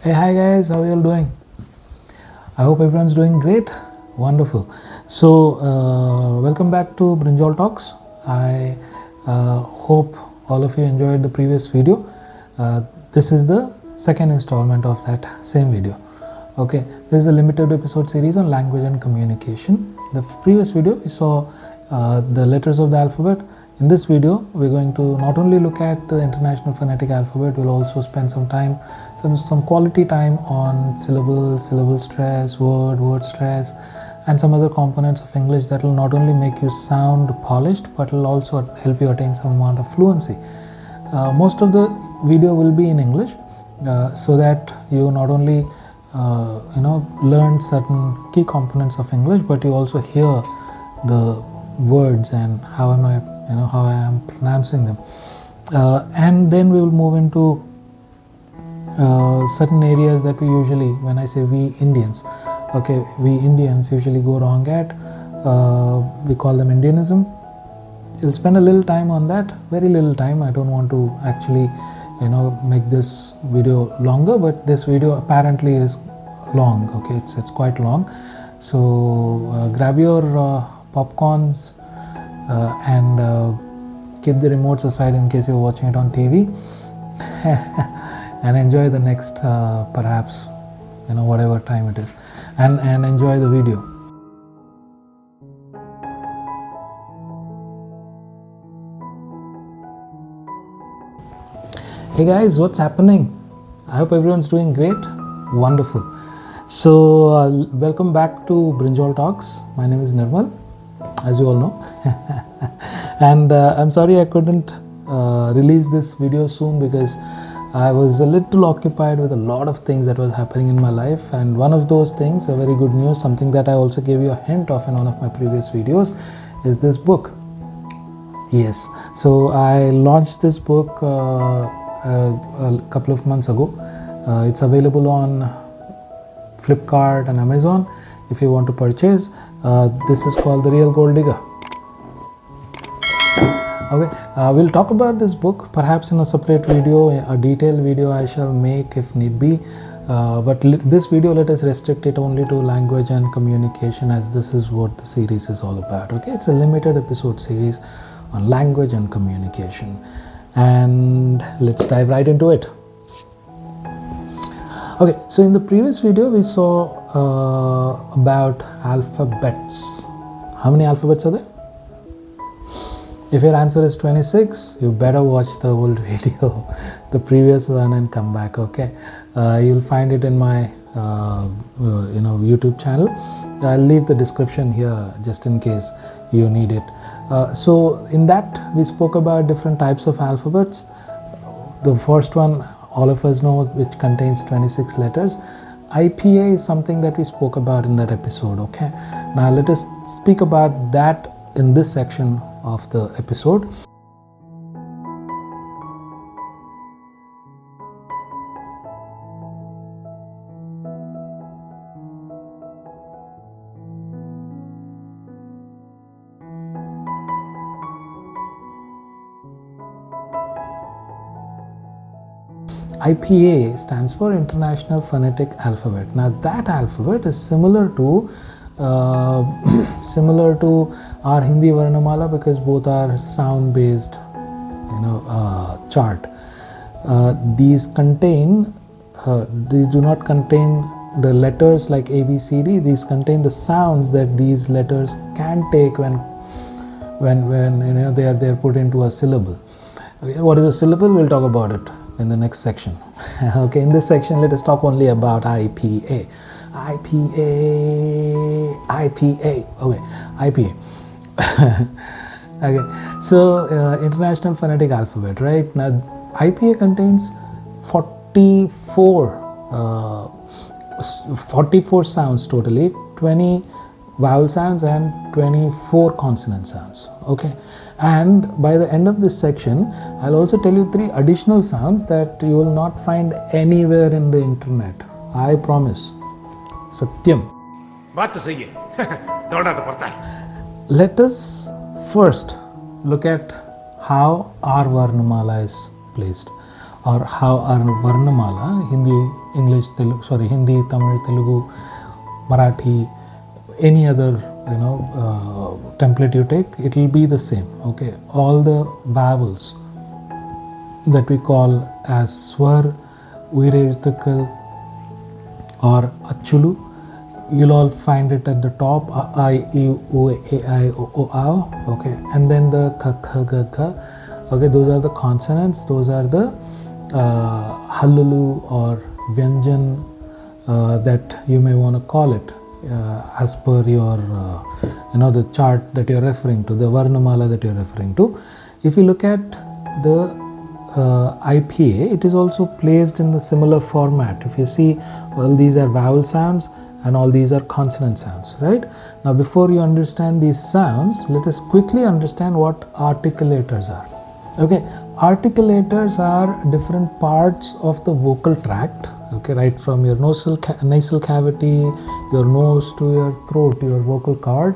Hey, hi guys, how are you all doing? I hope everyone's doing great. Wonderful. So, welcome back to Brinjal Talks. I hope all of you enjoyed the previous video. This is the second installment of that same video. Okay, this is a limited episode series on language and communication. The previous video we saw the letters of the alphabet. In this video, we're going to not only look at the International Phonetic Alphabet, we'll also spend some time, some quality time on syllables, syllable stress, word stress, and some other components of English that will not only make you sound polished, but will also help you attain some amount of fluency. Most of the video will be in English, so that you not only learn certain key components of English, but you also hear the words and how I am pronouncing them, and then we will move into certain areas that we usually, when I say we Indians, we Indians usually go wrong at. We call them Indianism. We'll spend a little time on that, very little time. I don't want to actually make this video longer, but this video apparently is long. It's quite long, so grab your popcorns and keep the remotes aside in case you're watching it on TV and enjoy the next perhaps whatever time it is, and enjoy the video. Hey guys, what's happening? I hope everyone's doing great. Wonderful. So welcome back to Brinjal Talks. My name is Nirmal, as you all know. And I'm sorry I couldn't release this video soon because I was a little occupied with a lot of things that was happening in my life, and one of those things, a very good news, something that I also gave you a hint of in one of my previous videos, is this book. Yes, so I launched this book a couple of months ago. It's available on Flipkart and Amazon if you want to purchase. This is called The Real Gold Digger. We'll talk about this book perhaps in a separate video, a detailed video I shall make if need be, but this video, let us restrict it only to language and communication, as this is what the series is all about. It's a limited episode series on language and communication, and let's dive right into it. So in the previous video we saw about alphabets. How many alphabets are there? If your answer is 26, you better watch the old video, the previous one, and come back. You'll find it in my YouTube channel. I'll leave the description here just in case you need it. So in that we spoke about different types of alphabets. The first one all of us know, which contains 26 letters. IPA is something that we spoke about in that episode. Now let us speak about that in this section of the episode. IPA stands for International Phonetic Alphabet. Now that alphabet is similar to our Hindi Varnamala, because both are sound based chart. These do not contain the letters like A, B, C, D. These contain the sounds that these letters can take when they are put into a syllable. What is a syllable? We'll talk about it in the next section. In this section, let us talk only about IPA. IPA. So International Phonetic Alphabet, right? Now IPA contains 44 sounds totally, 20 vowel sounds and 24 consonant sounds. And by the end of this section, I'll also tell you 3 additional sounds that you will not find anywhere in the internet. I promise. Satyam. Let us first look at how our Varnamala is placed. or how our Varnamala, Hindi, Tamil, Telugu, Marathi, any other template you take, it will be the same. Okay, all the vowels that we call as swar, uirezhthukal, or achulu, you'll all find it at the top, a, I, e, u, a, I, o, au. Okay, and then the k, kh, g, gh. Okay, those are the consonants. Those are the hallulu or vyanjan that you may want to call it as per your the chart that you're referring to, the Varnamala that you're referring to. If you look at the IPA, it is also placed in the similar format. If you see, all these are vowel sounds and all these are consonant sounds, right? Now, before you understand these sounds, let us quickly understand what articulators are. Okay, articulators are different parts of the vocal tract. Okay, right from your nasal cavity, your nose to your throat, your vocal cord.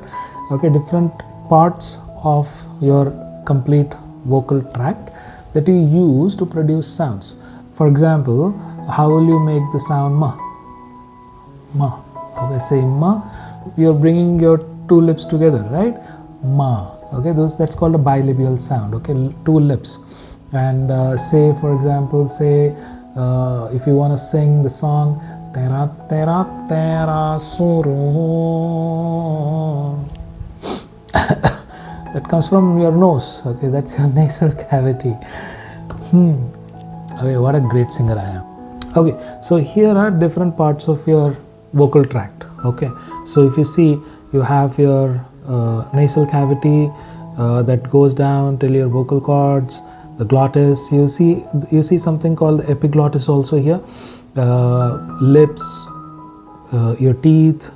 Okay, different parts of your complete vocal tract that you use to produce sounds. For example, how will you make the sound ma? Ma. Okay, say ma. You're bringing your two lips together, right? Ma. Okay, that's called a bilabial sound. Okay, two lips. And say, for example, if you want to sing the song Tera Tera Tera Suru, that comes from your nose. Okay, that's your nasal cavity. Okay, what a great singer I am. Okay, so here are different parts of your vocal tract. Okay, so if you see, you have your nasal cavity that goes down till your vocal cords, the glottis. You see something called the epiglottis also here. Lips, your teeth,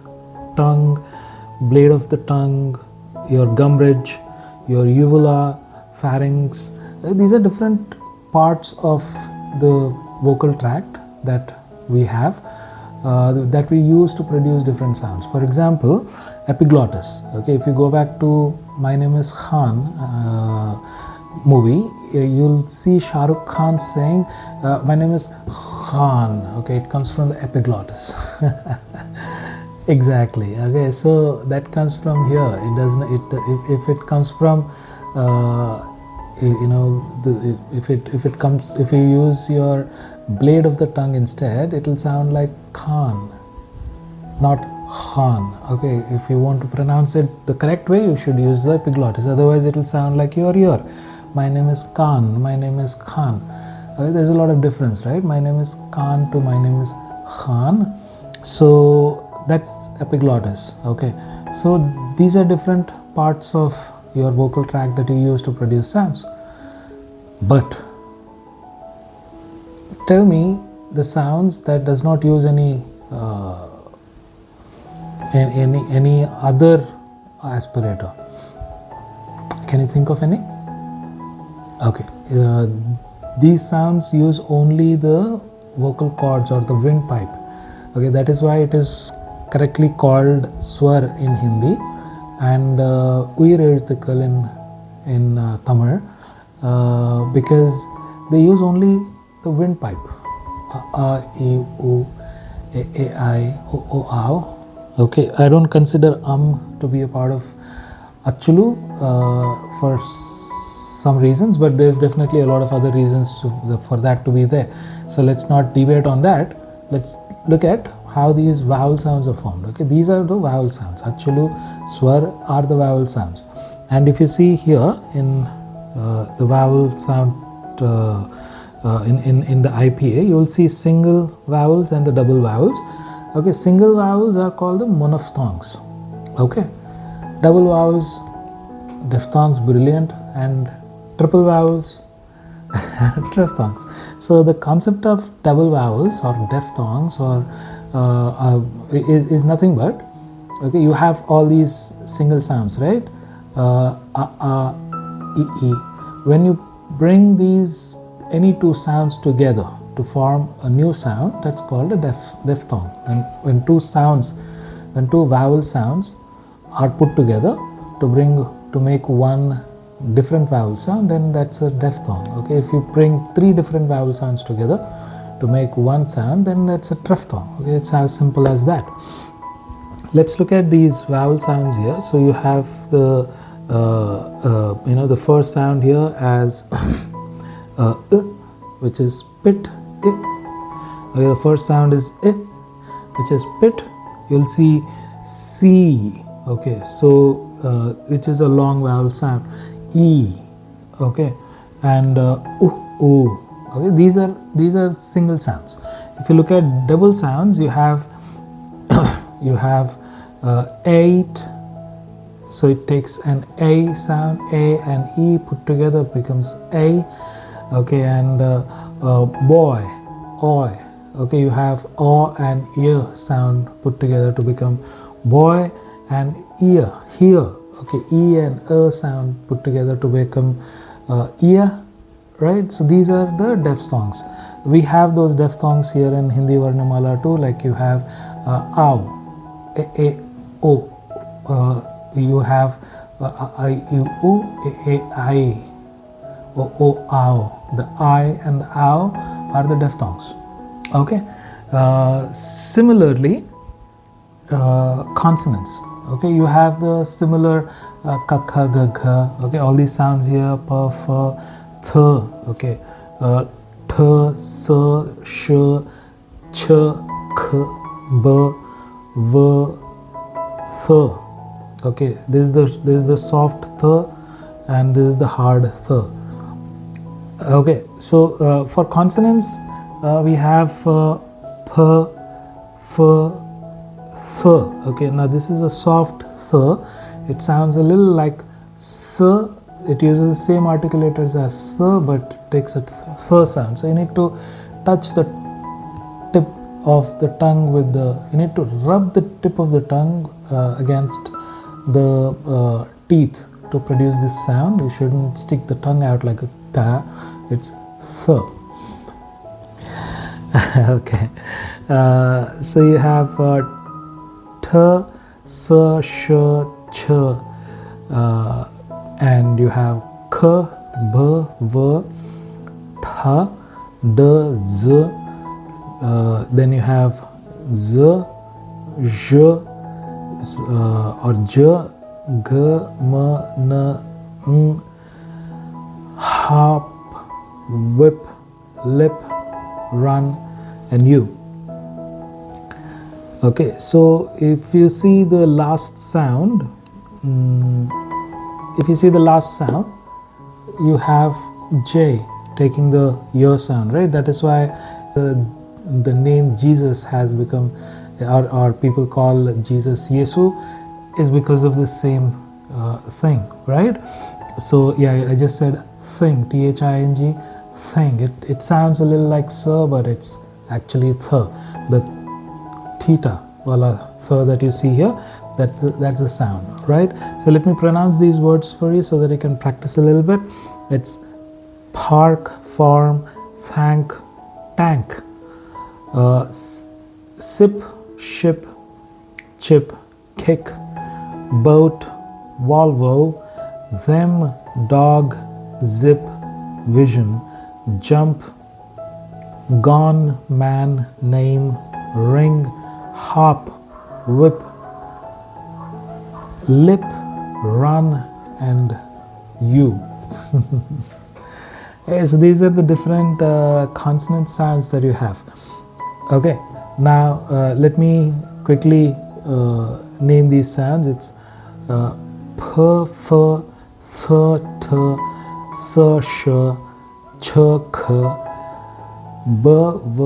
tongue, blade of the tongue, your gum ridge, your uvula, pharynx. These are different parts of the vocal tract that we have, that we use to produce different sounds. For example, epiglottis. Okay, if you go back to My Name is Khan movie, you'll see Shah Rukh Khan saying, my name is Khan. Okay, it comes from the epiglottis. Exactly. Okay, so that comes from here. It doesn't. If it comes from, if you use your blade of the tongue instead, it will sound like Khan, not Khan. Okay, if you want to pronounce it the correct way, you should use the epiglottis. Otherwise, it will sound like your ear. My name is Khan. My name is Khan. Okay, there's a lot of difference, right? My name is Khan to my name is Khan. So that's epiglottis. Okay, so these are different parts of your vocal tract that you use to produce sounds. But tell me the sounds that does not use any other aspirator. Can you think of any? Okay, these sounds use only the vocal cords or the windpipe. Okay, that is why it is correctly called swar in Hindi and uirezhthukal in Tamil, because they use only the windpipe. A, E, U, A, I, O, au. Okay, I don't consider to be a part of achulu for some reasons, but there's definitely a lot of other reasons for that to be there. So let's not debate on that. Let's look at how these vowel sounds are formed. Okay, these are the vowel sounds. Achulu, swar are the vowel sounds. And if you see here in the vowel sound in the IPA, you will see single vowels and the double vowels. Okay, single vowels are called the monophthongs. Okay, double vowels, diphthongs, brilliant, and triple vowels, triphthongs. So the concept of double vowels or diphthongs is nothing but, okay, you have all these single sounds, right? E. When you bring these any two sounds together to form a new sound, that's called a diphthong. And when two vowel sounds are put together to make one different vowel sound, then that's a diphthong. Okay, if you bring 3 different vowel sounds together to make one sound, then that's a triphthong. Okay, it's as simple as that. Let's look at these vowel sounds here. So you have the the first sound here as which is pit. Okay, the first sound is which is pit. You'll see C. Okay, so which is a long vowel sound, E. Okay, and oo. Okay, these are single sounds. If you look at double sounds, you have you have 8. So it takes an A sound, A and E put together becomes A. Okay, and boy, oi. Okay, you have O and ear sound put together to become boy and ear, here. Okay, E and sound put together to become ear, right? So these are the diphthongs. We have those diphthongs here in Hindi Varnamala too, like you have ow, a, o. You have I, u, u, a, I, o, ow. The I and the ow are the diphthongs. Okay. Similarly, consonants. Okay, you have the similar ka, kha, ga, gha. Okay, all these sounds here, pa, fa, th. Okay, th, s, sh, ch, k, b, v, th. Okay, this is the soft th, and this is the hard th. Okay, so for consonants, we have p, f, th. Okay, now this is a soft th. It sounds a little like s. It uses the same articulators as s, but takes a th sound. So you need to touch the tip of the tongue with the. You need to rub the tip of the tongue against the teeth to produce this sound. You shouldn't stick the tongue out like a ta. It's th. Okay, so you have t, s, sh, ch, and you have k, b, v, th, d, z. Then you have z, zh, or j, g, m, n, ng, hop, whip, lip, run, and you. Okay, so if you see the last sound, you have J taking the ear sound, right? That is why the name Jesus has become, or people call Jesus Yesu, is because of the same thing, right? So yeah, I just said thing, thing, thing. It sounds a little like sir, but it's actually th. The theta wala th that you see here, that's the sound, right? So let me pronounce these words for you so that you can practice a little bit. It's park, farm, thank, tank, sip, ship, chip, kick, boat, Volvo, them, dog, zip, vision, jump, gone, man, name, ring, hop, whip, lip, run, and you. Okay, so these are the different consonant sounds that you have. Okay, now let me quickly name these sounds. It's p, f, th, t, s, sh, ch, k, b, v,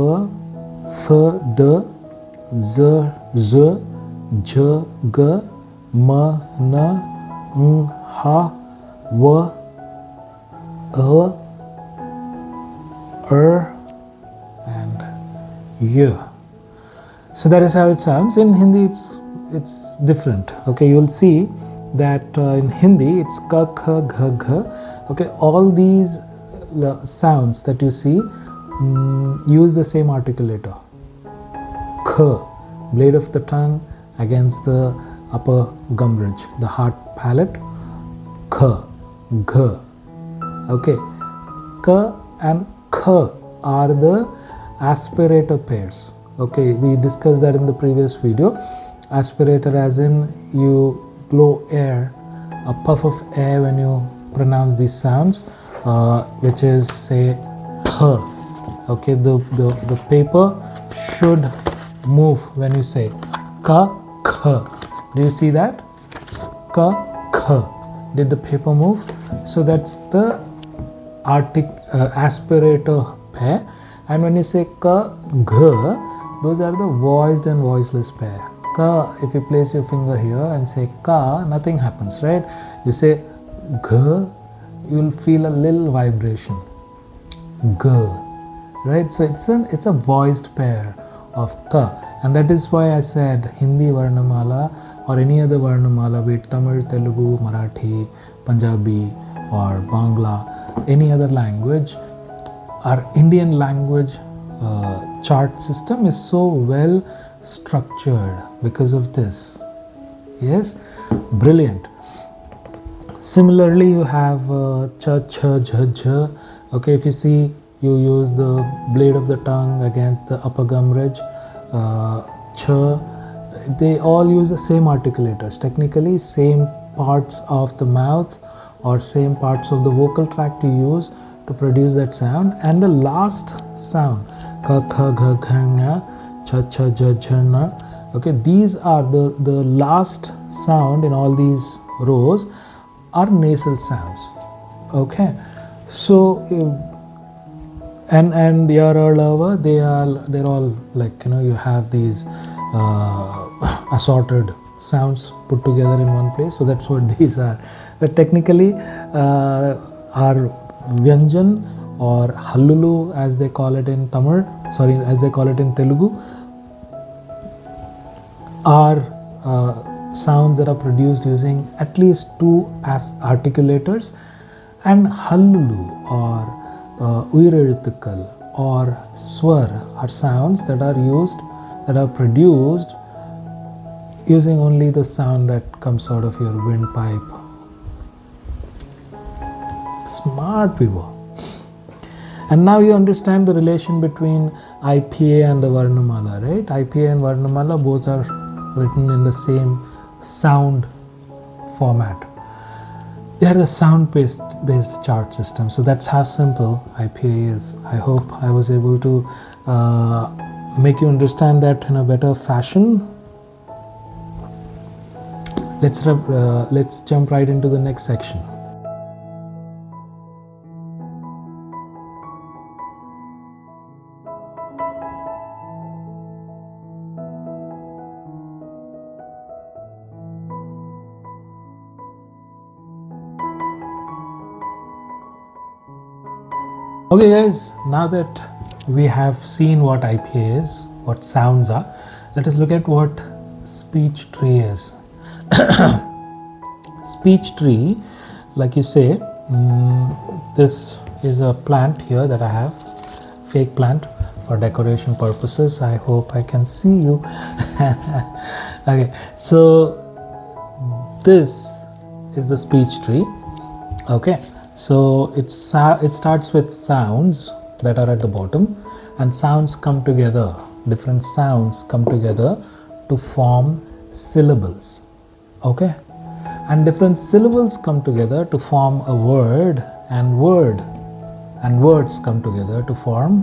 th, d, z, z, j, g, m, n, ng, ha, w, and y. So that is how it sounds. In Hindi it's different. Okay, you'll see that in Hindi it's ka, kha, gha, gha. Okay, all these sounds that you see use the same articulator. K, blade of the tongue against the upper gum ridge, the hard palate. K. G. Okay, K and K are the aspirator pairs. Okay, we discussed that in the previous video. Aspirator as in you blow air, a puff of air when you pronounce these sounds, which is say K. Okay, the paper should move when you say K, K. Do you see that? K, K. Did the paper move? So that's the aspirator pair. And when you say K, G, those are the voiced and voiceless pair. K, if you place your finger here and say K, nothing happens, right? You say G, you'll feel a little vibration. G, right? So it's a voiced pair of K, and that is why I said Hindi Varnamala or any other Varnamala, be it Tamil, Telugu, Marathi, Punjabi or Bangla, any other language, our Indian language chart system is so well structured because of this. Yes, brilliant. Similarly, you have cha, cha, jha, jha. Okay, if you see, you use the blade of the tongue against the upper gum ridge. Cha, they all use the same articulators. Technically, same parts of the mouth or same parts of the vocal tract you use to produce that sound. And the last sound, ka, kha, gha, gha, na, cha, cha, ja, jha, na. Okay, these are the last sound in all these rows are nasal sounds. Okay, so and yara lava, they're all like, you know, you have these assorted sounds put together in one place. So that's what these are. But technically, our Vyanjan or Hallulu, as they call it in Tamil, as they call it in Telugu, are sounds that are produced using at least two articulators. And Hallulu or Uyireluthukal or Swar are sounds that are produced using only the sound that comes out of your windpipe. Smart people. And now you understand the relation between IPA and the Varnamala, right? IPA and Varnamala both are written in the same sound format. They are the sound-based chart system. So that's how simple IPA is. I hope I was able to make you understand that in a better fashion. Let's jump right into the next section. Okay guys, now that we have seen what IPA is, what sounds are, let us look at what speech tree is. Speech tree, like you say, this is a plant here that I have, fake plant for decoration purposes. I hope I can see you. Okay, so this is the speech tree. Okay, so it starts with sounds that are at the bottom, and sounds come together, different sounds come together to form syllables. Okay, and different syllables come together to form a word, and words come together to form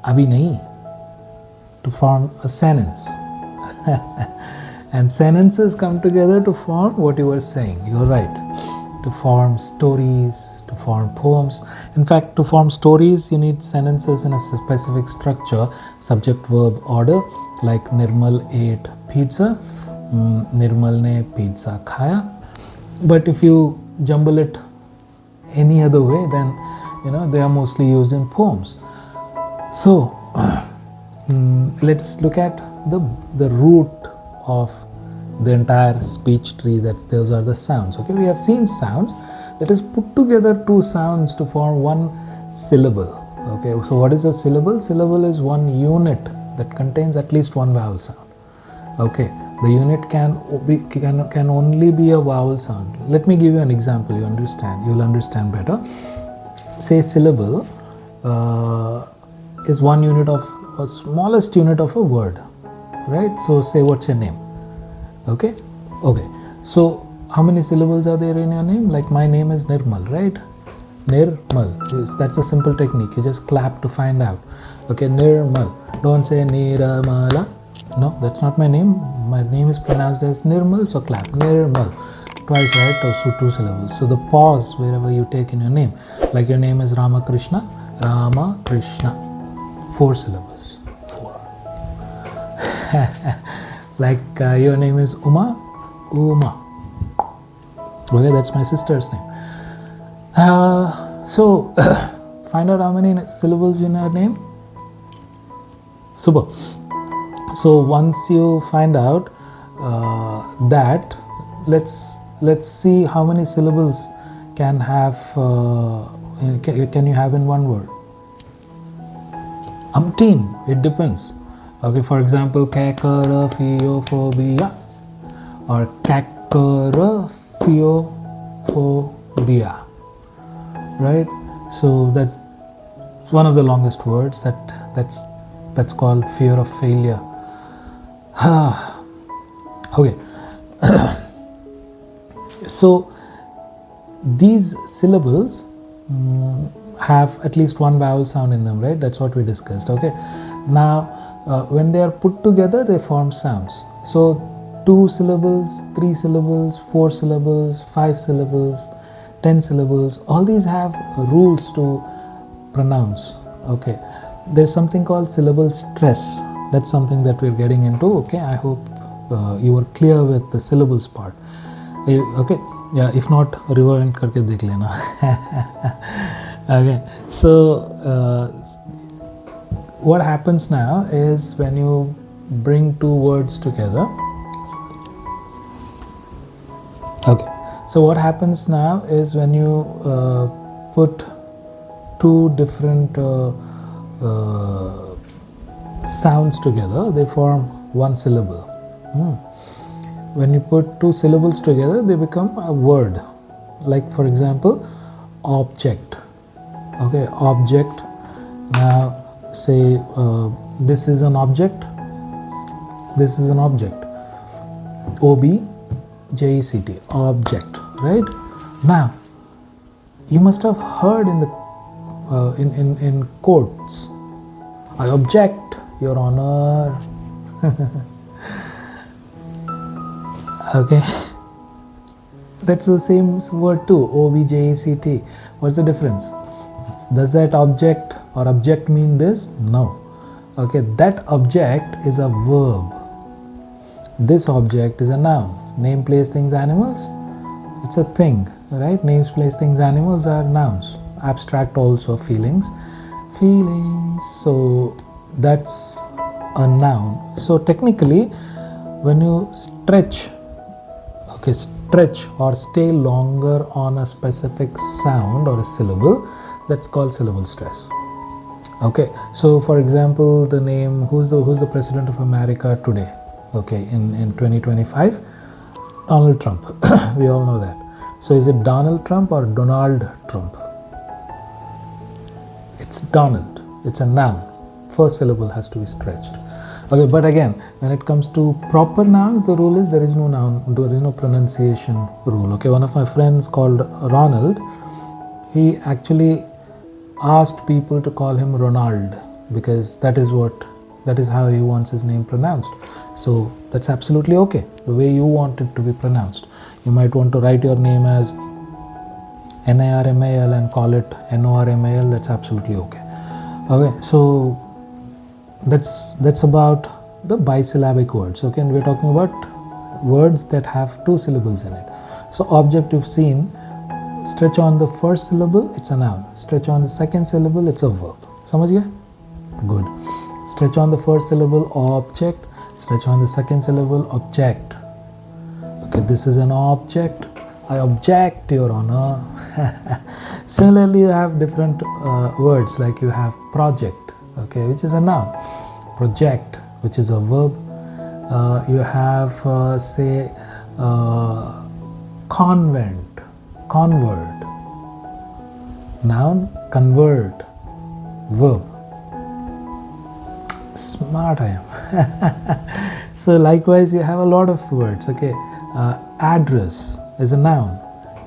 abhi nahi, to form a sentence. And sentences come together to form what you were saying. You're right. To form stories, to form poems. In fact, to form stories, you need sentences in a specific structure, subject verb order, like Nirmal ate pizza, Nirmal ne pizza khaya. But if you jumble it any other way, then they are mostly used in poems. So let's look at the root of the entire speech tree. Those are the sounds. Okay, we have seen sounds. Let us put together two sounds to form one syllable. Okay, so what is a syllable? Syllable is one unit that contains at least one vowel sound. Okay, The unit can only be a vowel sound. Let me give you an example. You'll understand better. Say syllable is one unit of a smallest unit of a word, right? So say, what's your name? Okay. So how many syllables are there in your name? Like my name is Nirmal, right? Nirmal. That's a simple technique. You just clap to find out. Okay, Nirmal. Don't say Niramala. No, that's not my name. My name is pronounced as Nirmal, so clap. Nirmal. Twice, right? So 2 syllables. So the pause wherever you take in your name. Like your name is Ramakrishna. 4 syllables. 4. Like your name is Uma. Okay, that's my sister's name. So find out how many syllables in your name. Super. So once you find out that, let's see how many syllables can you have in one word. Umpteen. It depends. Okay, for example, cacophobia or cacophobia, right? So that's one of the longest words. That's called fear of failure. Okay. So these syllables have at least one vowel sound in them, right? That's what we discussed. Okay. Now when they are put together, they form sounds. So 2 syllables, 3 syllables, 4 syllables, 5 syllables, 10 syllables, all these have rules to pronounce. Okay. There's something called syllable stress. That's something that we're getting into. Okay, I hope you were clear with the syllables part. Okay, yeah, if not, rewind karke dekh lena. Okay, so what happens now is when you bring 2 words together. Okay, so what happens now is when you put 2 different sounds together, they form 1 syllable. When you put 2 syllables together, they become a word. Like for example, object. Okay, object. Now say this is an object. This is an object. OBJECT. Object. Right? Now you must have heard in the in courts, I object, Your Honor. Okay, that's the same word too, OBJECT. What's the difference? Does that object or object mean this? No. Okay, that object is a verb. This object is a noun. Name, place, things, animals. It's a thing, right? Names, place, things, animals are nouns. Abstract also, feelings. So that's a noun. So technically, when you stretch or stay longer on a specific sound or a syllable, that's called syllable stress. Okay, so for example, the name, who's the president of America today? Okay, in 2025, Donald Trump. We all know that. So is it Donald Trump or Donald Trump? It's Donald. It's a noun. First syllable has to be stretched. Okay, but again, when it comes to proper nouns, the rule is there is no noun, there is no pronunciation rule. Okay, one of my friends called Ronald, he actually asked people to call him Ronald because that is how he wants his name pronounced. So that's absolutely okay, the way you want it to be pronounced. You might want to write your name as Nirmal and call it Normal. That's absolutely okay. Okay, so that's about the bisyllabic words. Okay, and we're talking about words that have 2 syllables in it. So object, you've seen, stretch on the first syllable, it's a noun. Stretch on the second syllable, it's a verb. Samajh gaya? Good. Stretch on the first syllable, object. Stretch on the second syllable, object. Okay, this is an object. I object, Your Honor. Similarly, you have different words, like you have project, okay, which is a noun. Project, which is a verb. You have, say, convent, convert, noun, convert, verb. Smart I am. So likewise, you have a lot of words. Okay, address is a noun,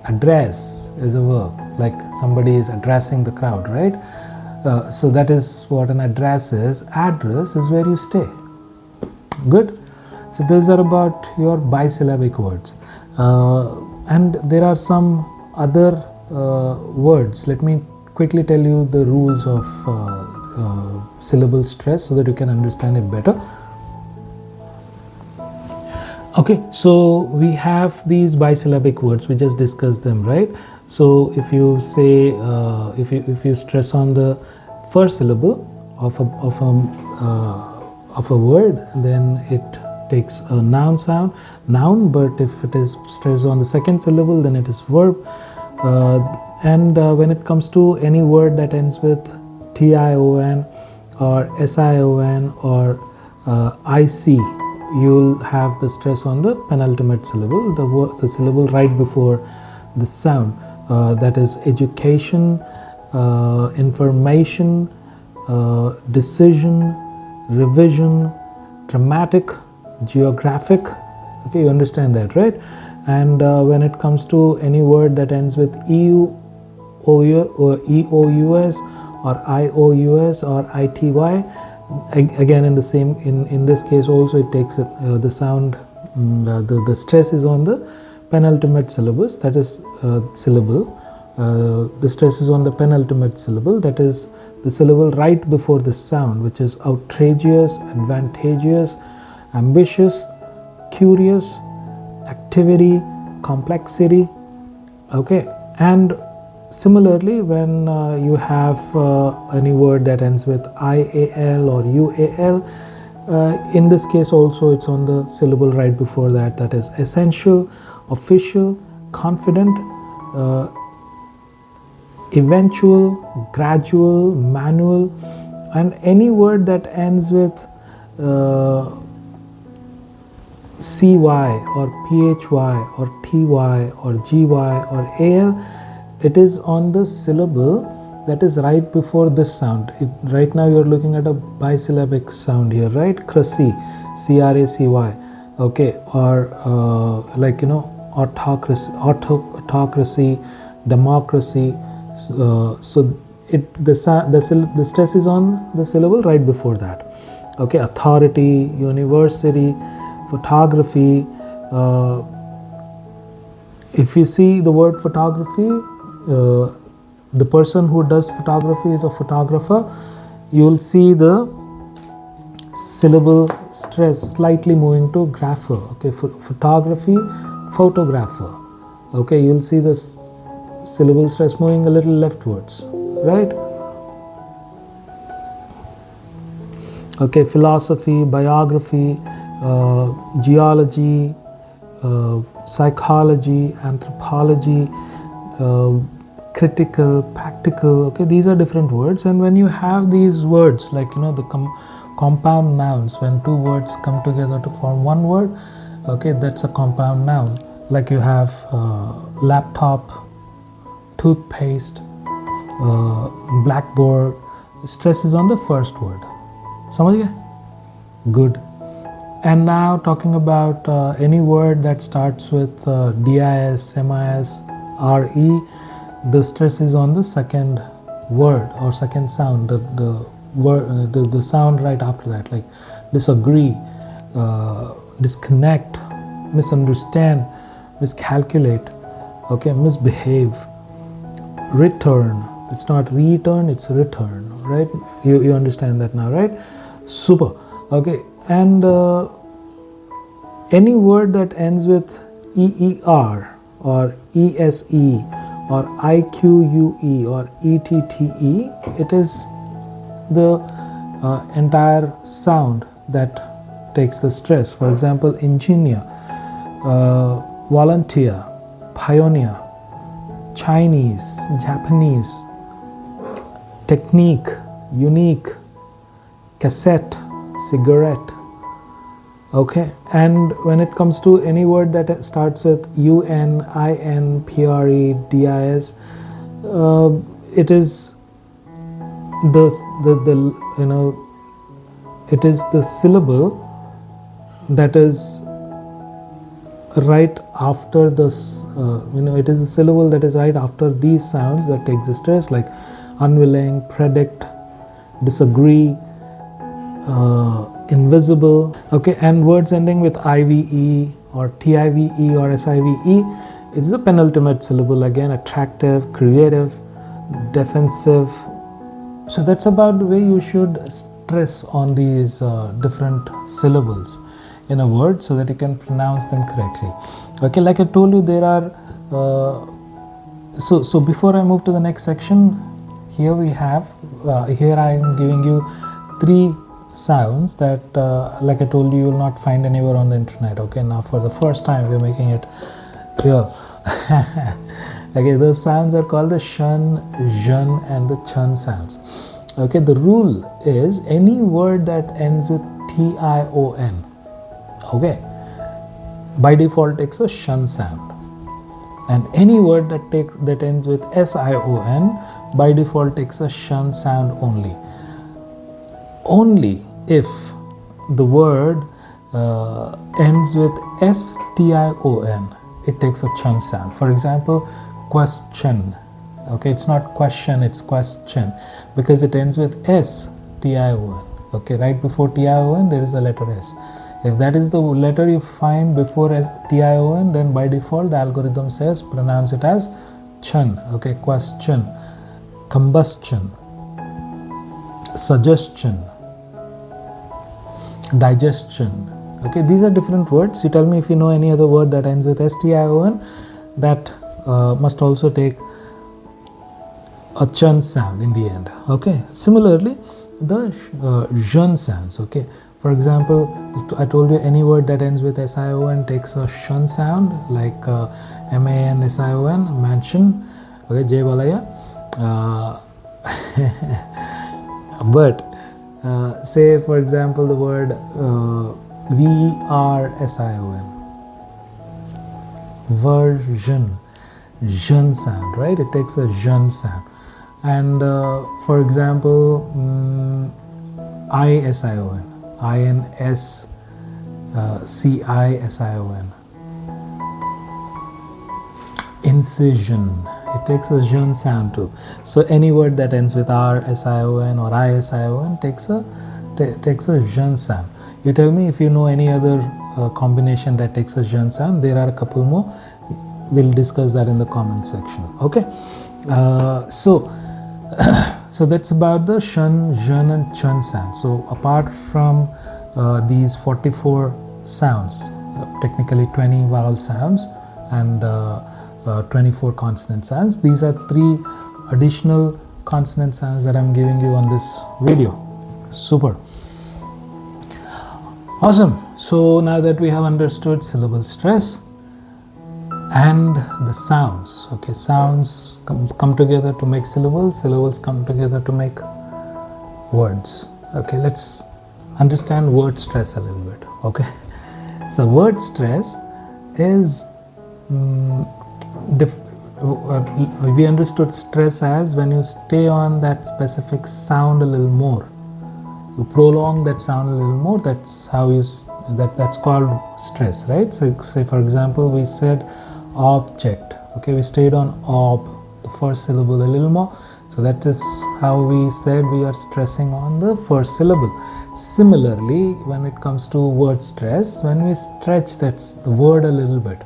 address is a verb, like somebody is addressing the crowd, right? So that is what an address is. Address is where you stay. Good. So these are about your bisyllabic words, and there are some other words. Let me quickly tell you the rules of syllable stress so that you can understand it better. Okay, so we have these bisyllabic words. We just discussed them, right? So if you say, if you stress on the first syllable of a word, then it takes a noun sound, noun. But if it is stressed on the second syllable, then it is verb. And when it comes to any word that ends with tion or sion or ic, you'll have the stress on the penultimate syllable, the syllable right before the sound. That is education, information, decision, revision, dramatic, geographic. Okay, you understand that, right? And when it comes to any word that ends with eu, or eous, or ious, or ity, again in the same, in this case also it takes the sound, the stress is on the penultimate syllables, that is syllable. The stress is on the penultimate syllable, that is the syllable right before the sound, which is outrageous, advantageous, ambitious, curious, activity, complexity. Okay, and similarly, when you have any word that ends with ial or ual, in this case also it's on the syllable right before that, that is essential, official, confident, eventual, gradual, manual. And any word that ends with cy or phy or ty or gy or al, it is on the syllable that is right before this sound. Right now you're looking at a bisyllabic sound here, right? Cracy, cracy, okay, or like, you know, autocracy, democracy. So the stress is on the syllable right before that. Okay, authority, university, photography. If you see the word photography, the person who does photography is a photographer. You will see the syllable stress slightly moving to grapher. Okay, photography, photographer. Okay, you will see the syllable stress moving a little leftwards, right? Okay, philosophy, biography, geology, psychology, anthropology, critical, practical. Okay, these are different words. And when you have these words, like, you know, the compound nouns, when two words come together to form one word, okay, that's a compound noun. Like you have laptop, toothpaste, blackboard. Stress is on the first word. समझ गए? Good. And now talking about any word that starts with dis, mis, re, the stress is on the second word or second sound, the sound right after that, like disagree, disconnect, misunderstand, miscalculate, okay, misbehave, return. It's not return, it's return, right? You understand that now, right? Super. Okay, and any word that ends with EER or ESE or IQUE or ETTE, it is the entire sound that takes the stress. For example, engineer, volunteer, pioneer, Chinese, Japanese, technique, unique, cassette, cigarette, Okay, and when it comes to any word that starts with un, in, pre, dis, it is the it is the syllable that is right after this. It is the syllable that is right after these sounds that take the stress, like unwilling, predict, disagree, invisible. Okay, and words ending with ive or tive or sive, it's the penultimate syllable, again attractive, creative, defensive. So that's about the way you should stress on these different syllables in a word so that you can pronounce them correctly. Okay, like I told you, there are so before I move to the next section, here we have here I am giving you 3 sounds that like I told you, you will not find anywhere on the internet. Okay, now for the first time we are making it here. Okay, those sounds are called the shun, jun and the chun sounds. Okay, the rule is any word that ends with tion, okay, by default takes a shun sound, and any word that ends with sion by default takes a shun sound only. Only if the word ends with stion, it takes a chun sound. For example, question. Okay, it's not question, it's question, because it ends with stion. Okay, right before tion there is the letter s. If that is the letter you find before tion, then by default the algorithm says pronounce it as chun. Okay, question, combustion, suggestion, digestion. Okay, these are different words. You tell me if you know any other word that ends with stion that must also take a chun sound in the end. Okay, similarly the jun sounds. Okay, for example, I told you any word that ends with sion takes a shun sound, like mansion, mansion. Okay, jay balaya. But say for example the word version, version, jun sound, right? It takes a jun sound. And for example, ision, inscision, incision, it takes a jun sound too. So any word that ends with sion or ision takes a jun sound. You tell me if you know any other combination that takes a jun sound. There are a couple more. We'll discuss that in the comment section. Okay, so that's about the shun, jun and chun sound. So apart from these 44 sounds, technically 20 vowel sounds and 24 consonant sounds, these are 3 additional consonant sounds that I'm giving you on this video. Super awesome. So now that we have understood syllable stress and the sounds, okay, sounds come together to make syllables, syllables come together to make words. Okay, let's understand word stress a little bit. Okay, so word stress is we understood stress as when you stay on that specific sound a little more, you prolong that sound a little more. That's how that's called stress, right? So say for example we said object. Okay, we stayed on ob, the first syllable, a little more. So that is how we said we are stressing on the first syllable. Similarly, when it comes to word stress, when we stretch that's the word a little bit,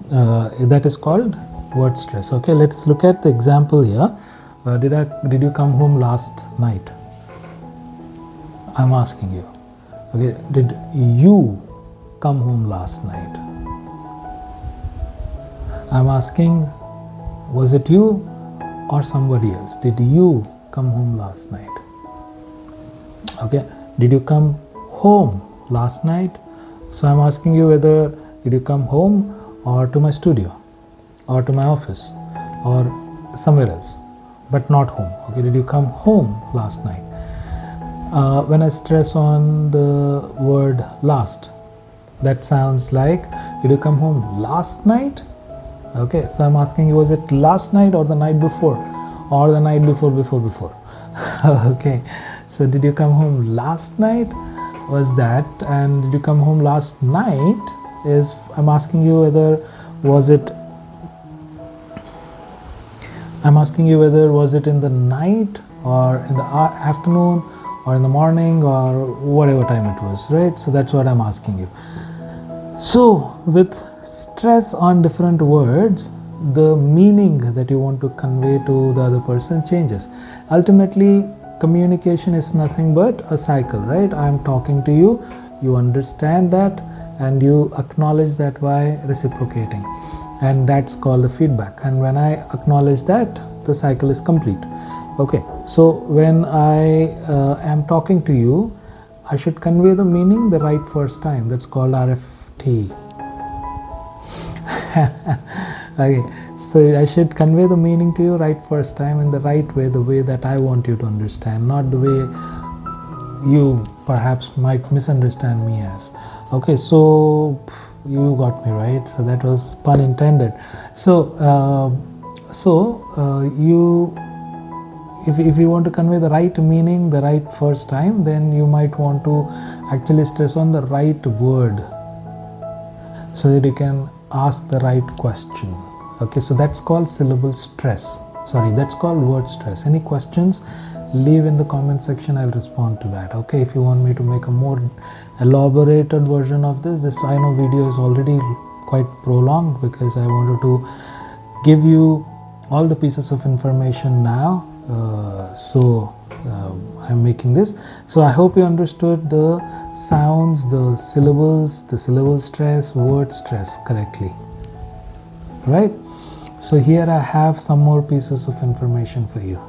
that is called word stress. Okay, let's look at the example here. Did you come home last night? I'm asking you. Okay, did you come home last night? I'm asking, was it you or somebody else? Did you come home last night? Okay, did you come home last night? So I'm asking you whether did you come home or to my studio or to my office or somewhere else, but not home. Okay, did you come home last night? When I stress on the word word last. That sounds like, did you come home last night? Okay, so I'm asking you, was it last night or the night before, or the night before? Okay, so did you come home last night was that, and did you come home last night is, I'm asking you whether was it in the night or in the afternoon or in the morning or whatever time it was, right? So that's what I'm asking you. So with stress on different words, the meaning that you want to convey to the other person changes. Ultimately, communication is nothing but a cycle, right? I'm talking to you, you understand that, and you acknowledge that by reciprocating, and that's called the feedback. And when I acknowledge that, the cycle is complete. Okay, so when I am talking to you, I should convey the meaning the right first time. That's called RFT. Okay, so I should convey the meaning to you right first time in the right way, the way that I want you to understand, not the way you perhaps might misunderstand me as. Okay, so you got me right. So that was pun intended. If you want to convey the right meaning the right first time, then you might want to actually stress on the right word so that you can ask the right question. Okay, so that's called syllable stress. Sorry, that's called word stress. Any questions, leave in the comment section. I'll respond to that. Okay, if you want me to make a more elaborated version of this I know video is already quite prolonged because I wanted to give you all the pieces of information now. I'm making this. So I hope you understood the sounds, the syllables, the syllable stress, word stress correctly, right? So here I have some more pieces of information for you.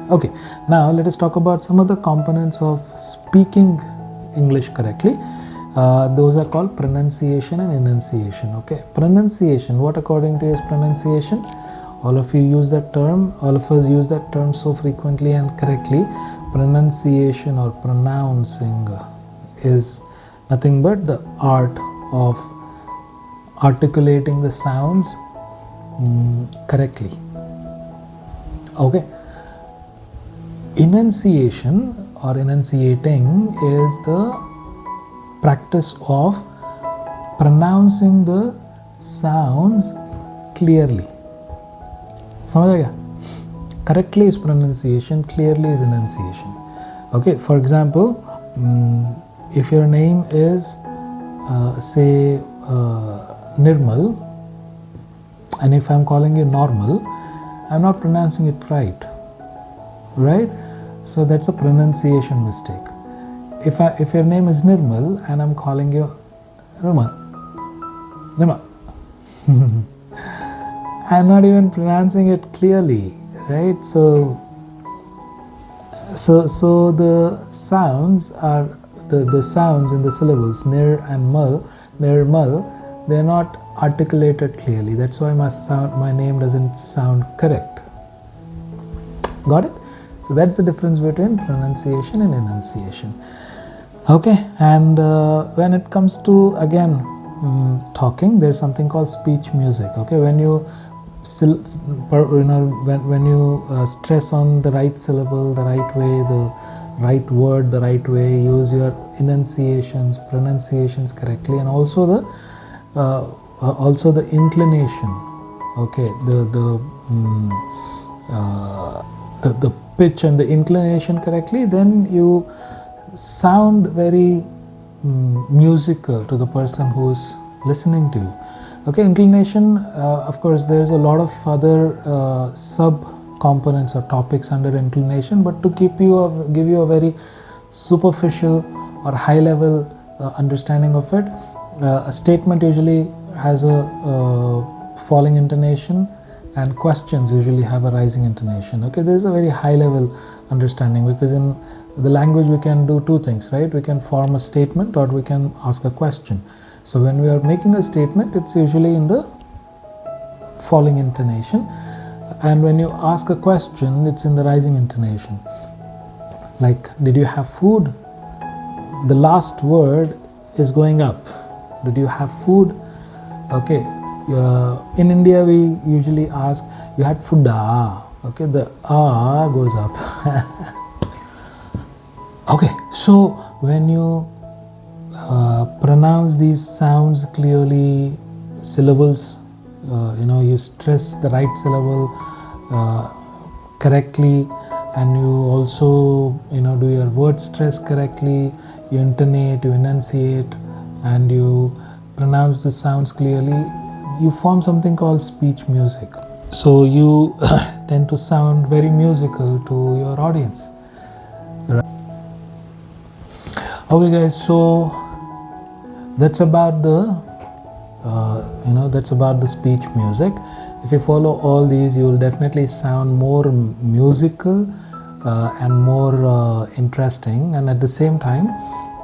Okay, now let us talk about some of the components of speaking English correctly. Those are called pronunciation and enunciation. Okay, pronunciation, what according to you is pronunciation? All of you use that term, all of us use that term so frequently and correctly. Pronunciation or pronouncing is nothing but the art of articulating the sounds correctly. Okay. Enunciation or enunciating is the practice of pronouncing the sounds clearly. समझ आ गया? Correctly is pronunciation, clearly is enunciation. Okay, for example, if your name is say Nirmal, and if I'm calling you Normal, I'm not pronouncing it right? So that's a pronunciation mistake. If your name is Nirmal and I'm calling you Nirmal, I'm not even pronouncing it clearly, right? So the sounds are the sounds in the syllables Nir and Mal, they're not articulated clearly. That's why my name doesn't sound correct. Got it? So that's the difference between pronunciation and enunciation. Okay, and when it comes to again talking, there's something called speech music. Okay, when you when you stress on the right syllable, the right way, the right word, the right way, use your enunciations, pronunciations correctly, and also the inclination. Okay, the pitch and the inclination correctly, then you sound very musical to the person who's listening to you. Okay, inclination, of course there's a lot of other sub components or topics under inclination, but to give you a very superficial or high level understanding of it, a statement usually has a falling intonation and questions usually have a rising intonation. Okay, there is a very high level understanding, because in the language we can do two things, right? We can form a statement or we can ask a question. So when we are making a statement, it's usually in the falling intonation, and when you ask a question, it's in the rising intonation. Like, did you have food? The last word is going up. Did you have food? Okay. In India, we usually ask, you had food? Okay, the ah goes up. Okay, so when you pronounce these sounds clearly, syllables, you stress the right syllable correctly, and you also do your word stress correctly, you intonate, you enunciate, and you pronounce the sounds clearly, you form something called speech music. So you tend to sound very musical to your audience. Right? Okay guys, so that's about the speech music. If you follow all these, you will definitely sound more musical and more interesting, and at the same time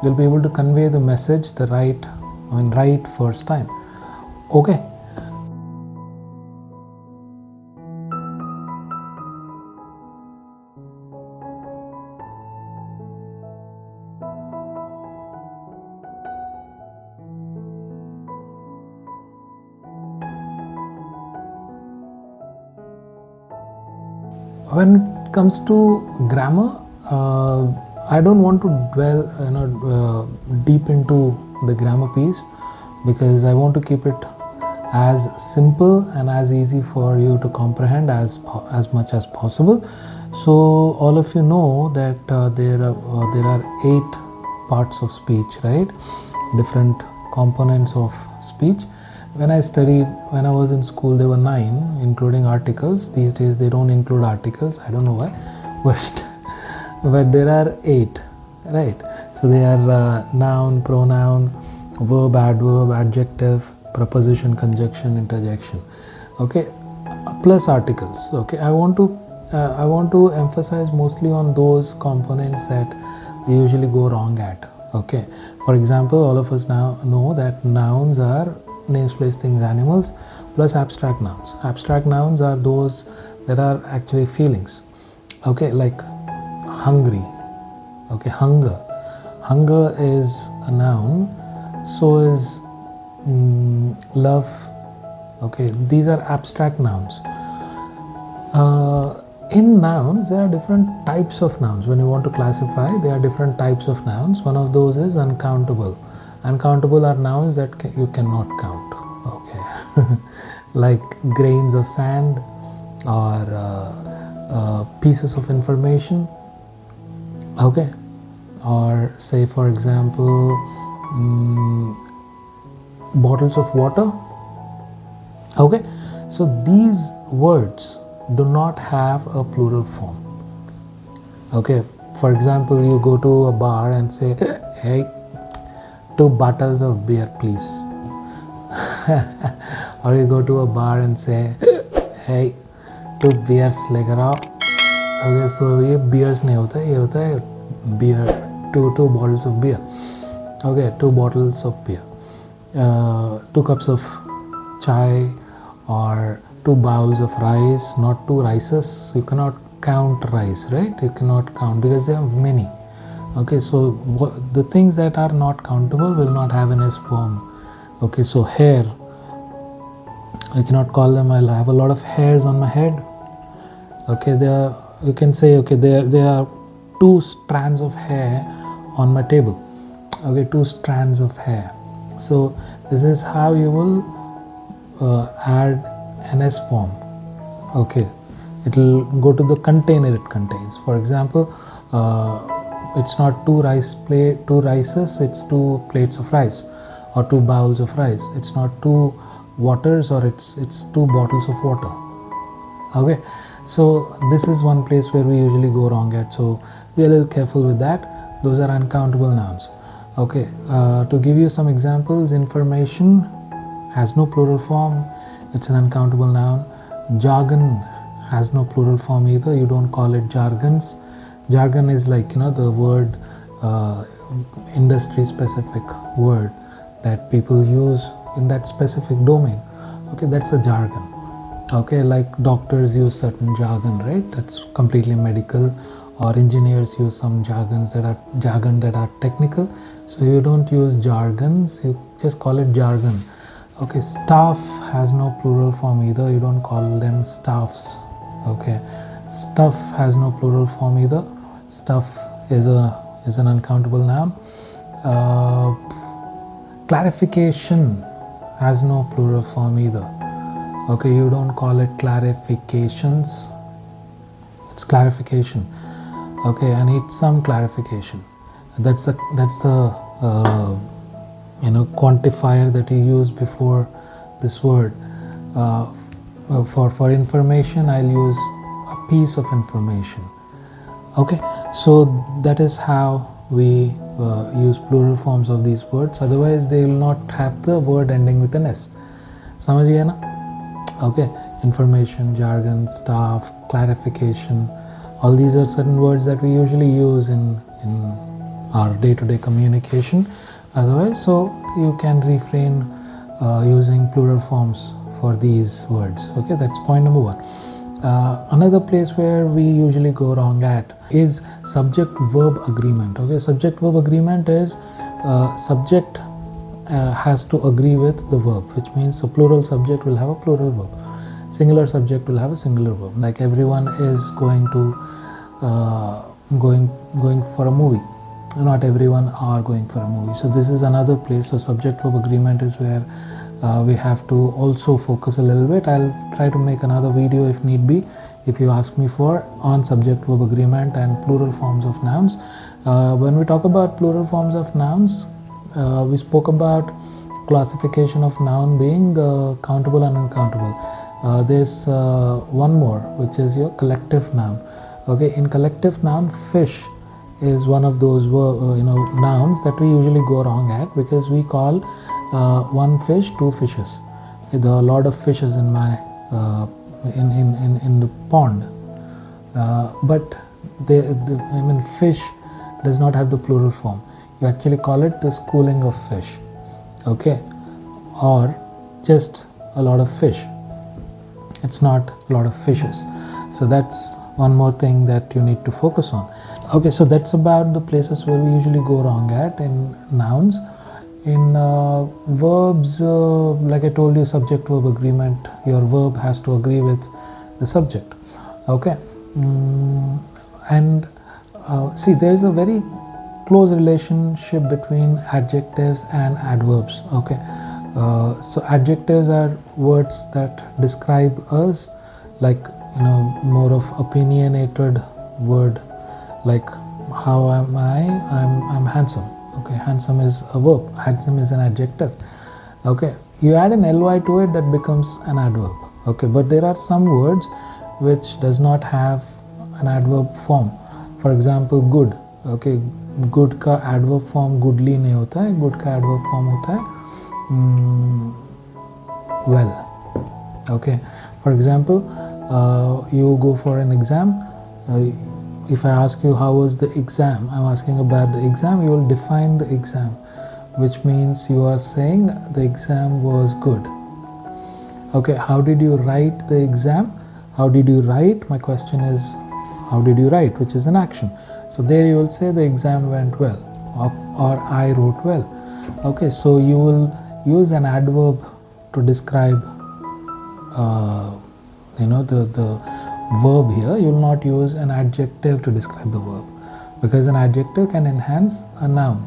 you'll be able to convey the message the right first time. Okay. When it comes to grammar, I don't want to dwell deep into the grammar piece, because I want to keep it as simple and as easy for you to comprehend as much as possible. So all of you know that there are 8 parts of speech, right? Different components of speech. When I was in school, there were 9, including articles. These days they don't include articles. I don't know why, but there are 8, right? So they are noun, pronoun, verb, adverb, adjective, preposition, conjunction, interjection. Okay, plus articles. Okay, I want to emphasize mostly on those components that we usually go wrong at. Okay, for example, all of us now know that nouns are names, place, things, animals, plus abstract nouns. Abstract nouns are those that are actually feelings. Okay, like hungry. Okay, hunger. Hunger is a noun. So is love. Okay, these are abstract nouns. In nouns, there are different types of nouns. When you want to classify, there are different types of nouns. One of those is uncountable. Uncountable are nouns that you cannot count. Okay, like grains of sand or pieces of information. Okay, or say for example, bottles of water. Okay, so these words do not have a plural form. Okay, for example, you go to a bar and say, hey, 2 bottles of beer please. Or you go to a bar and say, hey, 2 beers लेकर आओ. Okay, so ये beers नहीं होता है, ये होता है beer, 2 bottles of beer. Okay, 2 bottles of beer, 2 cups of chai, or 2 bowls of rice, not 2 rices. You cannot count rice, right? You cannot count because there are many. Okay, so the things that are not countable will not have an S form. Okay, so hair, I cannot call them, I'll have a lot of hairs on my head. Okay, you can say, okay, there are 2 strands of hair on my table. Okay, 2 strands of hair. So this is how you will add an S form. Okay, it will go to the container it contains. For example, it's not 2 rices, it's 2 plates of rice, or 2 bowls of rice. It's not 2 waters, or it's 2 bottles of water. Okay, so this is one place where we usually go wrong at, so be a little careful with that. Those are uncountable nouns. Okay, to give you some examples, information has no plural form, it's an uncountable noun. Jargon has no plural form either. You don't call it jargons. Jargon is like, the word, industry specific word that people use in that specific domain. Okay, that's a jargon. Okay, like doctors use certain jargon, right? That's completely medical. Or engineers use some jargon that are technical. So you don't use jargons, you just call it jargon. Okay, staff has no plural form either. You don't call them staffs. Okay, stuff has no plural form either. Stuff is an uncountable noun. Clarification has no plural form either. Okay, you don't call it clarifications. It's clarification. Okay, I need some clarification. That's the quantifier that you use before this word. For information, I'll use a piece of information. Okay, so that is how we use plural forms of these words. Otherwise, they will not have the word ending with an S. समझ गए ना? Okay, information, jargon, staff, clarification. All these are certain words that we usually use in our day-to-day communication. Otherwise, so you can refrain using plural forms for these words. Okay, that's point number one. Another place where we usually go wrong at is subject-verb agreement. Okay, subject-verb agreement is subject has to agree with the verb, which means a plural subject will have a plural verb. Singular subject will have a singular verb. Like everyone is going for a movie. Not everyone are going for a movie. So this is another place. So subject-verb agreement is where we have to also focus a little bit. I'll try to make another video if need be, if you ask me for, on subject-verb agreement and plural forms of nouns. When we talk about plural forms of nouns, we spoke about classification of noun being countable and uncountable. There's one more, which is your collective noun. Okay, in collective noun, fish is one of those nouns that we usually go wrong at, because we call one fish two fishes. There are a lot of fishes in my in the pond, but fish does not have the plural form. You actually call it the schooling of fish. Okay, or just a lot of fish. It's not a lot of fishes. So that's one more thing that you need to focus on. Okay, so that's about the places where we usually go wrong at in nouns. In verbs, like I told you, subject-verb agreement, your verb has to agree with the subject. Okay, and see, there is a very close relationship between adjectives and adverbs. Okay, so adjectives are words that describe us, like more of opinionated word, like how am I'm handsome. Okay, handsome is a verb, handsome is an adjective. Okay, you add an ly to it, that becomes an adverb. Okay, but there are some words which does not have an adverb form. For example, good. Okay, good का adverb form goodly नहीं होता है, good का adverb form होता है well. Okay, for example, you go for an exam. If I ask you how was the exam, I'm asking about the exam, you will define the exam, which means you are saying the exam was good. Okay, how did you write the exam? How did you write? My question is, how did you write, which is an action. So there you will say the exam went well, or I wrote well. Okay, so you will use an adverb to describe the verb here. You will not use an adjective to describe the verb, because an adjective can enhance a noun.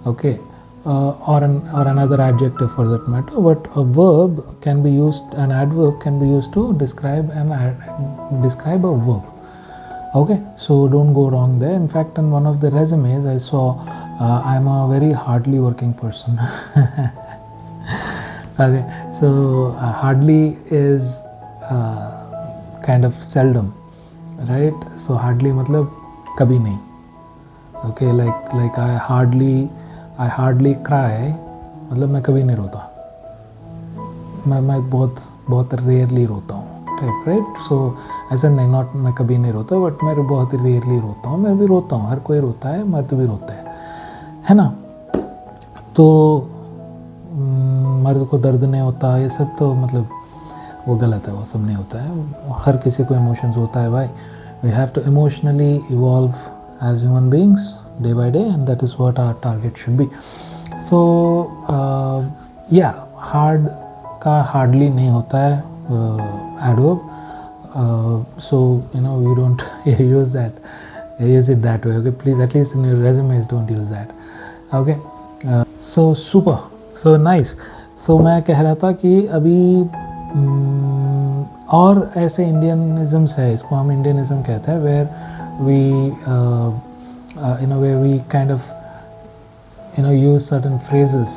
Okay, or another adjective for that matter. But a verb can be used, an adverb can be used to describe a verb. Okay, so don't go wrong there. In fact, in one of the resumes I saw, I'm a very hardly working person. Okay, so hardly is kind of seldom, right? So hardly मतलब कभी नहीं. Okay, like I hardly cry, मतलब मैं कभी नहीं रोता. मैं बहुत rarely रोता हूँ. Type, right? सो ऐसा नहीं, नॉट मैं कभी नहीं रोता, बट मैं बहुत रेयरली रोता हूँ. मैं भी रोता हूँ, हर कोई रोता है, मर्द भी रोता है ना? तो मर्द को दर्द नहीं होता, ये सब तो मतलब वो गलत है, वो सब नहीं होता है. हर किसी को इमोशंस होता है भाई. We have to emotionally evolve as human beings day by day, and that is what our target should be. So yeah hard का हार्डली नहीं होता है adverb. So you know we don't use it that way. Okay, please at least in your resumes don't use that. Okay, so super, so nice. So मैं कह रहा था कि अभी और ऐसे इंडियनिज़म्स है, इसको हम इंडियनिज़म कहते हैं, where we in a way we kind of use certain phrases,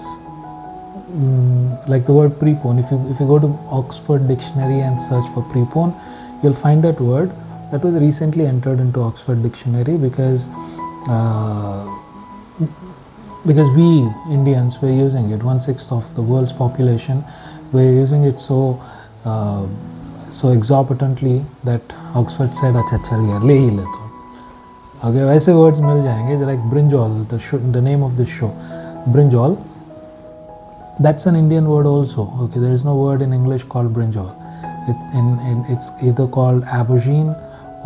like the word prepone. If you go to Oxford Dictionary and search for prepone, you'll find that word that was recently entered into Oxford Dictionary because we Indians were using it. 1/6 of the world's population were using it so exorbitantly that Oxford said, अच्छा चल यार ले ही ले तो. Okay, वैसे words मिल जाएंगे, like Brinjal, the name of this show, Brinjal. That's an Indian word also. Okay, there is no word in English called Brinjal. It's either called aubergine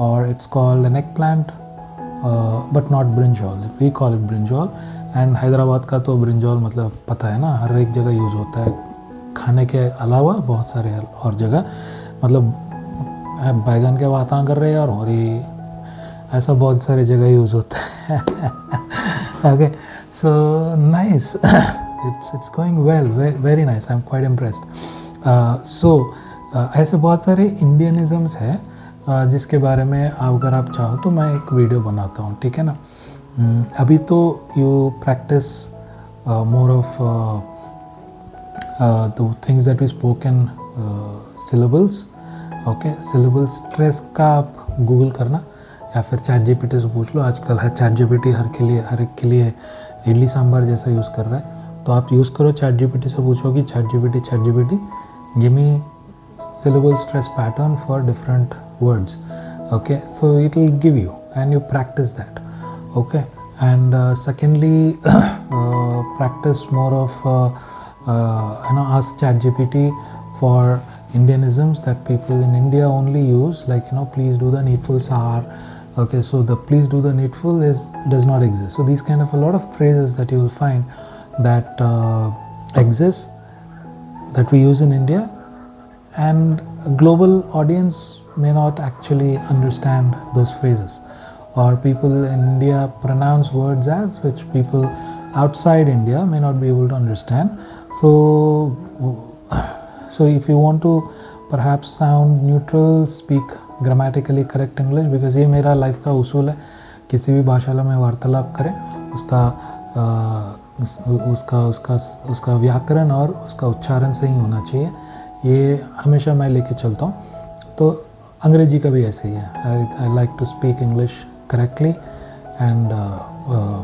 or it's called an eggplant, but not Brinjal. We call it Brinjal. And Hyderabad का तो brinjal मतलब पता है ना, हर एक जगह use होता है, खाने के अलावा बहुत सारे और जगह. मतलब बैगन के बातें कर रहे हैं और ये ऐसा बहुत सारी जगह यूज़ होता है. Okay, so nice, it's going well, very nice, I am quite impressed. So ऐसे बहुत सारे इंडियनिज़म्स हैं जिसके बारे में अगर आप चाहो तो मैं एक वीडियो बनाता हूँ, ठीक है ना? अभी तो you practise more of the things that we spoke in syllables. Okay, syllable stress का आप गूगल करना या फिर चैट जीपीटी से पूछ लो. आजकल है चैट जीपीटी हर एक के लिए इडली सांभर जैसा यूज़ कर रहा है, तो आप यूज़ करो चैट जीपीटी से, पूछो कि chat GPT give me syllable stress pattern for different words. Okay, so it will give you and you practice that. Okay, and secondly practice more of ask ChatGPT for Indianisms that people in India only use, like please do the needful sar. Okay, so the please do the needful does not exist. So these kind of a lot of phrases that you will find that exist that we use in India, and a global audience may not actually understand those phrases, or people in India pronounce words as which people outside India may not be able to understand. So if you want to perhaps sound neutral, speak grammatically correct English, because ये मेरा life का उसूल है, किसी भी भाषा में वार्तालाप करें उसका व्याकरण और उसका उच्चारण सही होना चाहिए. ये हमेशा मैं लेके चलता हूँ. तो अंग्रेजी का भी ऐसे ही है. I like to speak English correctly and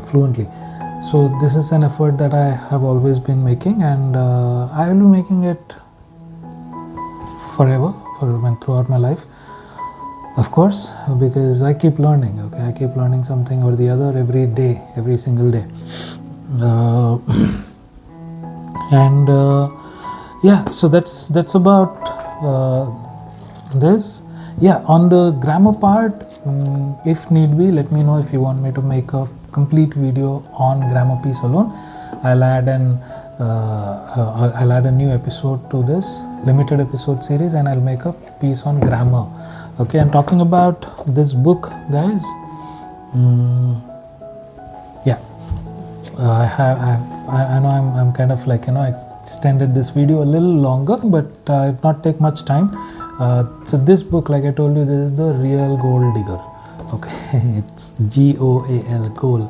fluently. So this is an effort that I have always been making, and I will be making it forever, throughout my life, of course, because I keep learning. Okay, I keep learning something or the other every day, every single day. And yeah, so that's about this. Yeah, on the grammar part, if need be, let me know if you want me to make a complete video on grammar piece alone. I'll add a new episode to this limited episode series, and I'll make a piece on grammar. Okay, and talking about this book, guys, yeah, I know I'm kind of like I extended this video a little longer, but it not take much time. So this book, like I told you, this is the real gold digger. Okay, it's GOAL,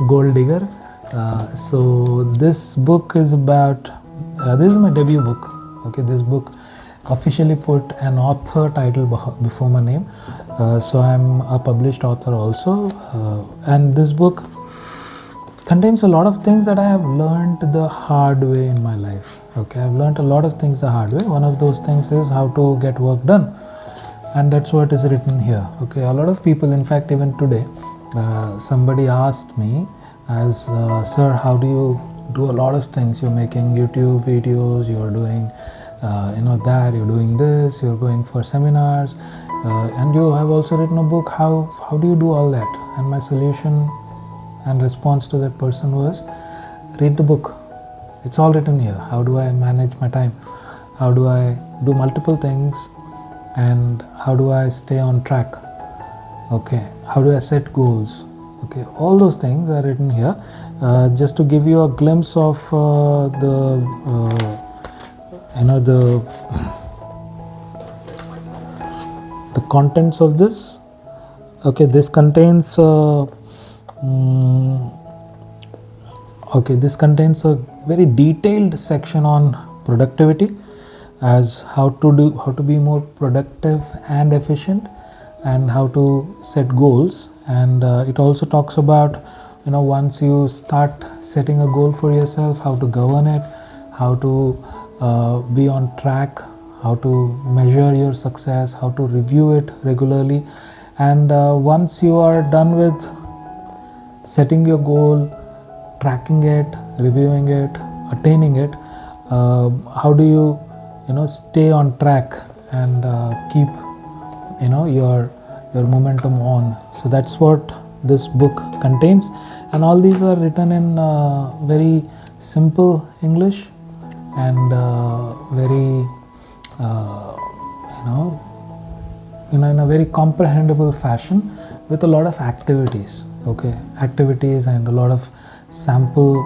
gold digger. So this book is about this is my debut book. Okay, this book officially put an author title before my name, so I'm a published author also, and this book contains a lot of things that I have learned the hard way in my life. Okay, I've learned a lot of things the hard way. One of those things is how to get work done. and that's what is written here. Okay, a lot of people, in fact even today, somebody asked me as sir, how do you do a lot of things? You're making YouTube videos, you're doing that, you're doing this, you're going for seminars, and you have also written a book. How do you do all that? And my solution and response to that person was, read the book. It's all written here. How do I manage my time? How do I do multiple things? And how do I stay on track? Okay, how do I set goals? Okay, all those things are written here. Just to give you a glimpse of the contents of this. Okay, this contains this contains a very detailed section on productivity, as how to be more productive and efficient, and how to set goals. And it also talks about, once you start setting a goal for yourself, how to govern it, how to be on track, how to measure your success, how to review it regularly. And once you are done with setting your goal, tracking it, reviewing it, attaining it, how do you stay on track and keep your momentum on? So that's what this book contains, and all these are written in very simple English and very in a very comprehensible fashion, with a lot of activities. Okay, activities and a lot of sample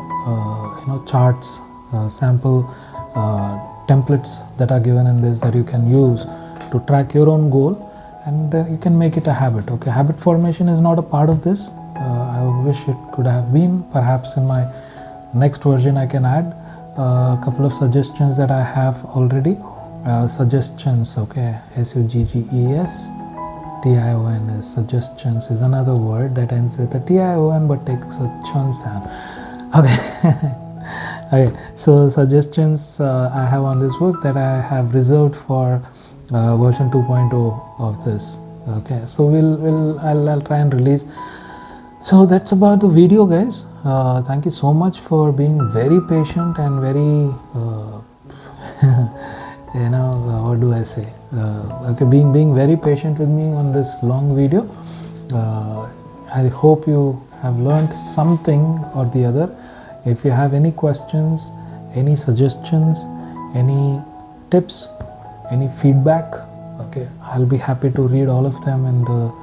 charts, sample templates that are given in this, that you can use to track your own goal, and then you can make it a habit. Okay, habit formation is not a part of this. I wish it could have been. Perhaps in my next version I can add a couple of suggestions that I have already. Suggestions, okay, SUGGESTION, suggestions is another word that ends with a TION but takes a chun sound. Okay. Okay, so suggestions I have on this book that I have reserved for version 2.0 of this. Okay, so I'll try and release. So that's about the video, guys. Thank you so much for being very patient and very what do I say? Okay, being very patient with me on this long video. I hope you have learned something or the other. If you have any questions, any suggestions, any tips, any feedback, okay, I'll be happy to read all of them in the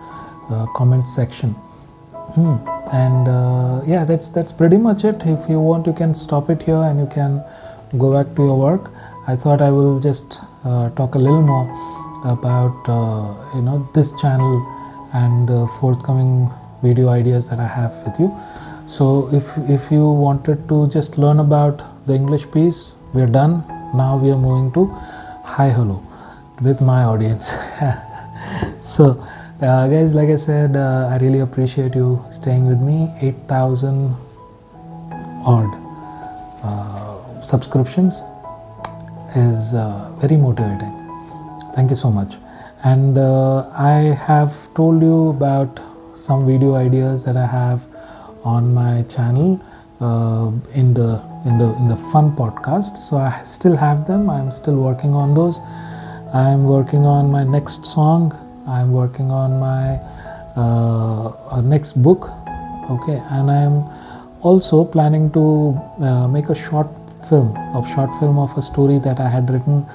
comment section. And yeah, that's pretty much it. If you want, you can stop it here and you can go back to your work. I thought I will just talk a little more about this channel and the forthcoming video ideas that I have with you. So if you wanted to just learn about the English piece, we're done. Now we are moving to hi hello with my audience. So guys, like I said, I really appreciate you staying with me. 8,000 odd subscriptions is very motivating. Thank you so much. And I have told you about some video ideas that I have on my channel in the fun podcast. So I still have them. I'm still working on those. I'm working on my next song. I'm working on my next book. Okay, and I'm also planning to make a short film of a story that I had written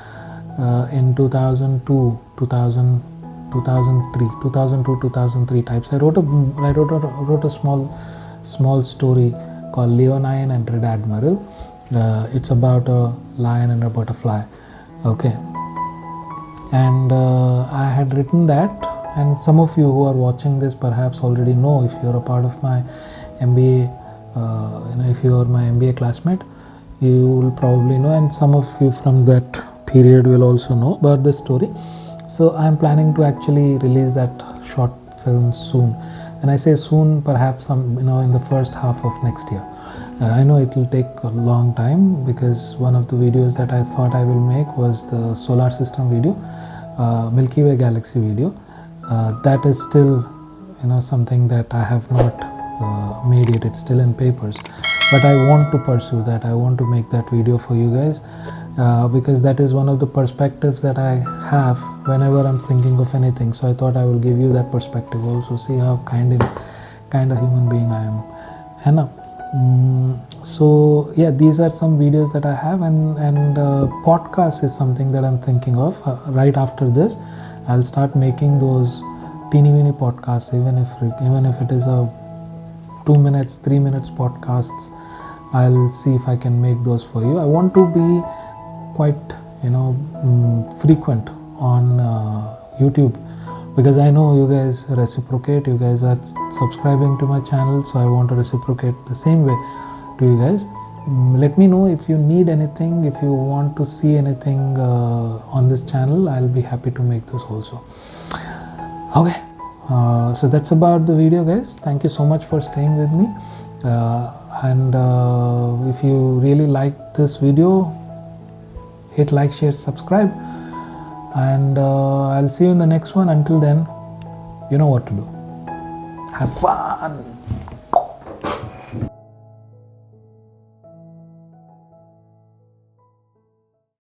in 2002, 2003 types. I wrote a small story called Leonine and Red Admiral. It's about a lion and a butterfly. Okay, and I had written that, and some of you who are watching this perhaps already know, if you're a part of my MBA, if you are my MBA classmate, you will probably know, and some of you from that period will also know about this story. So I'm planning to actually release that short film soon. And I say soon, perhaps in the first half of next year. I know it will take a long time, because one of the videos that I thought I will make was the solar system video. Milky Way galaxy video. That is still something that I have not made yet. It's still in papers, but I want to pursue that. I want to make that video for you guys, because that is one of the perspectives that I have whenever I'm thinking of anything. So I thought I will give you that perspective also, see how kind of human being I am, है ना? So yeah, these are some videos that I have, and podcast is something that I'm thinking of. Right after this, I'll start making those teeny weeny podcasts, even if it is a 2 minutes, 3 minutes podcasts. I'll see if I can make those for you. I want to be quite frequent on YouTube, because I know you guys reciprocate. You guys are subscribing to my channel, so I want to reciprocate the same way to you guys. Let me know if you need anything, if you want to see anything on this channel. I'll be happy to make those also. Okay, so that's about the video, guys. Thank you so much for staying with me, and if you really like this video, hit like, share, subscribe, and I'll see you in the next one. Until then, you know what to do. Have fun.